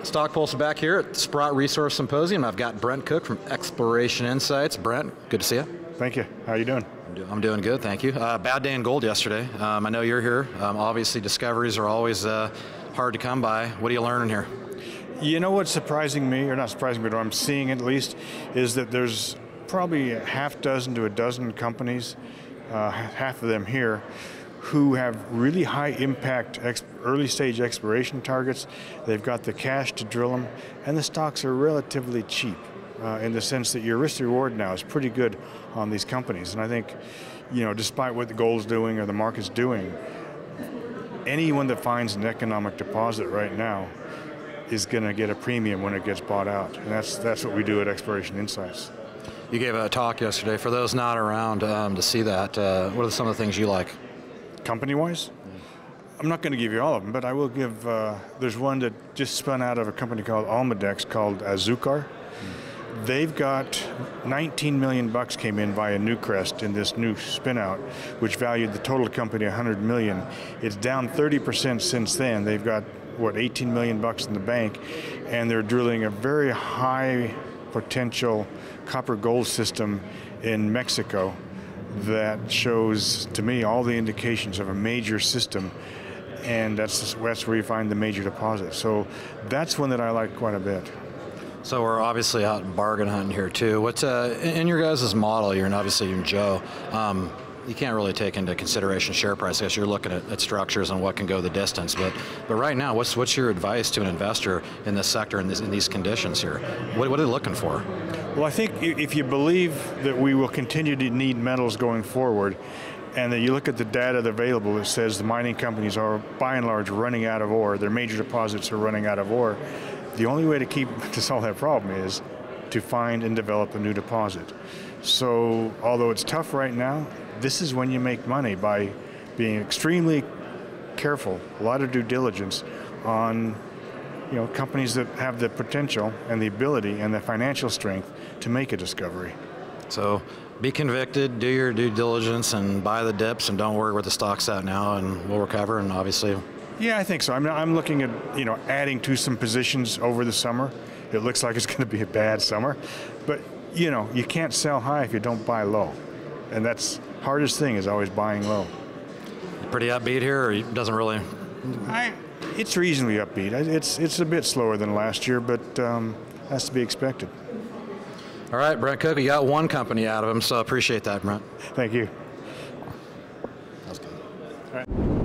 StockPulse back here at Sprott Resource Symposium. I've got Brent Cook from Exploration Insights. Brent, good to see you. Thank you. How are you doing? I'm doing good, thank you. Bad day in gold yesterday. I know you're here. Obviously, discoveries are always hard to come by. What are you learning here? You know what's surprising me, or not surprising me, but I'm seeing at least, is that there's probably a half dozen to a dozen companies, half of them here, who have really high impact early stage exploration targets. They've got the cash to drill them, and the stocks are relatively cheap in the sense that your risk to reward now is pretty good on these companies. And I think, you know, despite what the gold's doing or the market's doing, anyone that finds an economic deposit right now is going to get a premium when it gets bought out. And that's what we do at Exploration Insights. You gave a talk yesterday. For those not around to see that, what are some of the things you like? Company-wise? I'm not going to give you all of them, but I will give, there's one that just spun out of a company called Almadex called Azucar. They've got 19 million bucks came in via Newcrest in this new spin-out, which valued the total company 100 million. It's down 30% since then. They've got, what, 18 million bucks in the bank, and they're drilling a very high potential copper gold system in Mexico that shows, to me, all the indications of a major system, and that's where you find the major deposit. So that's one that I like quite a bit. So we're obviously out bargain hunting here too. What's in your guys' model? You're obviously in Joe. You can't really take into consideration share price. I guess you're looking at structures and what can go the distance. But right now, what's your advice to an investor in this sector in these conditions here? What are they looking for? Well, I think if you believe that we will continue to need metals going forward, and that you look at the data that's available that says the mining companies are, by and large, running out of ore, their major deposits are running out of ore, the only way to solve that problem is to find and develop a new deposit. So, although it's tough right now, this is when you make money, by being extremely careful, a lot of due diligence on, you know, companies that have the potential and the ability and the financial strength to make a discovery. So be convicted, do your due diligence, and buy the dips, and don't worry where the stock's at now, and we'll recover. And obviously, yeah, I think so. I'm looking at, you know, adding to some positions over the summer. It looks like it's going to be a bad summer, but you know, you can't sell high if you don't buy low, and that's hardest thing, is always buying low. Pretty upbeat here, or it doesn't really? It's reasonably upbeat. It's a bit slower than last year, but has to be expected. All right, Brent Cook, you got one company out of him, so I appreciate that, Brent. Thank you. That was good. All right.